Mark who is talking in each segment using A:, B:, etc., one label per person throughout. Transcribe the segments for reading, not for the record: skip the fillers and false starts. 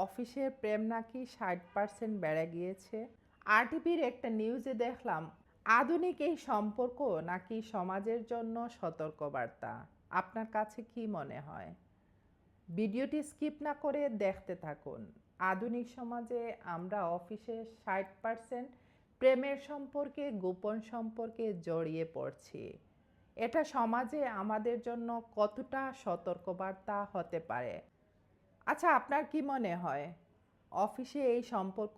A: অফিসের প্রেম নাকি 60% বেড়ে গিয়েছে। আরটিভির একটা নিউজে দেখলাম আধুনিক এই সম্পর্ক নাকি সমাজের জন্য সতর্কবার্তা। আপনার কাছে কি মনে হয়? ভিডিওটি স্কিপ না করে দেখতে থাকুন। আধুনিক সমাজে আমরা অফিসে 60% প্রেমের সম্পর্কে, গোপন সম্পর্কে জড়িয়ে পড়ছি। এটা সমাজে আমাদের জন্য কতটা সতর্কবার্তা হতে পারে? আচ্ছা, আপনার কি মনে হয় অফিসে এই সম্পর্ক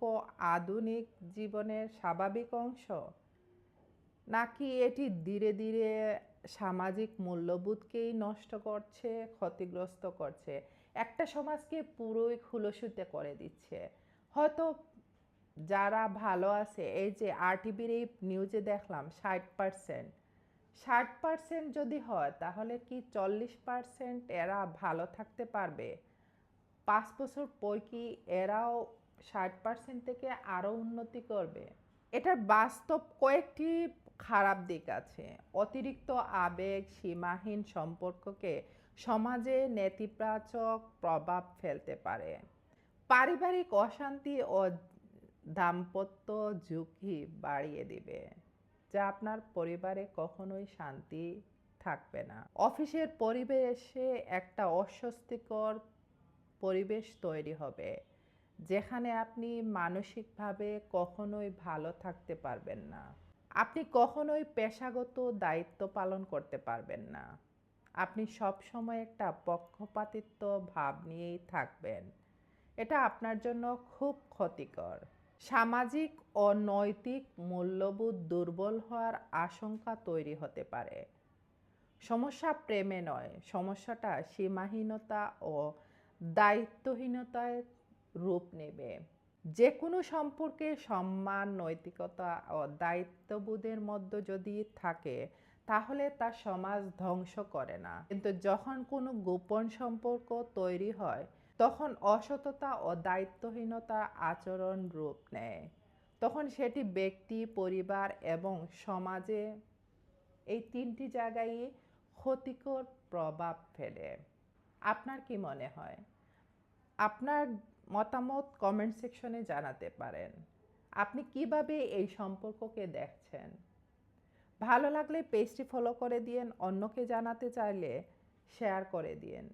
A: আধুনিক জীবনের স্বাভাবিক অংশ, নাকি এটি ধীরে ধীরে সামাজিক মূল্যবোধকেই নষ্ট করছে, ক্ষতিগ্রস্ত করছে, একটা সমাজকে পুরোই খুলসুতে করে দিচ্ছে? হয়তো যারা ভালো আছে, এই যে আরটিভির এই নিউজে দেখলাম 60%, 60% যদি হয় তাহলে কি 40% এরা ভালো থাকতে পারবে? 5 বছর পর কি এরাও 60% থেকে আরও উন্নতি করবে? এটার বাস্তব কয়েকটি খারাপ দিক আছে। অতিরিক্ত আবেগ, সীমাহীন সম্পর্ককে সমাজে নেতিবাচক প্রভাব ফেলতে পারে। পারিবারিক অশান্তি ও দাম্পত্য ঝুঁকি বাড়িয়ে দিবে, যা আপনার পরিবারে কখনোই শান্তি থাকবে না। অফিসের পরিবেশে একটা অস্বস্তিকর পরিবেশ তৈরি হবে, যেখানে আপনি মানসিকভাবে কখনোই ভালো থাকতে পারবেন না। আপনি কখনোই পেশাগত দায়িত্ব পালন করতে পারবেন না। আপনি সবসময় একটা পক্ষপাতিত্ব ভাব নিয়েই থাকবেন। এটা আপনার জন্য খুব ক্ষতিকর। সামাজিক ও নৈতিক মূল্যবোধ দুর্বল হওয়ার আশঙ্কা তৈরি হতে পারে। সমস্যা প্রেমে নয়, সমস্যাটা সীমাহীনতা ও দায়িত্বহীনতায় রূপ নেবে। যে কোনো সম্পর্কে সম্মান, নৈতিকতা ও দায়িত্ববোধের মধ্যে যদি থাকে, তাহলে তা সমাজ ধ্বংস করে না। কিন্তু যখন কোনো গোপন সম্পর্ক তৈরি হয়, তখন অসততা ও দায়িত্বহীনতা আচরণ রূপ নেয়। তখন সেটি ব্যক্তি, পরিবার এবং সমাজে, এই তিনটি জায়গায় ক্ষতিকর প্রভাব ফেলে। আপনার কি মনে হয়? আপনার মতামত কমেন্ট সেকশনে জানাতে পারেন। আপনি কিভাবে এই সম্পর্ককে দেখছেন? ভালো লাগলে পেজটি ফলো করে দিয়েন, অন্যকে জানাতে চাইলে শেয়ার করে দিয়েন।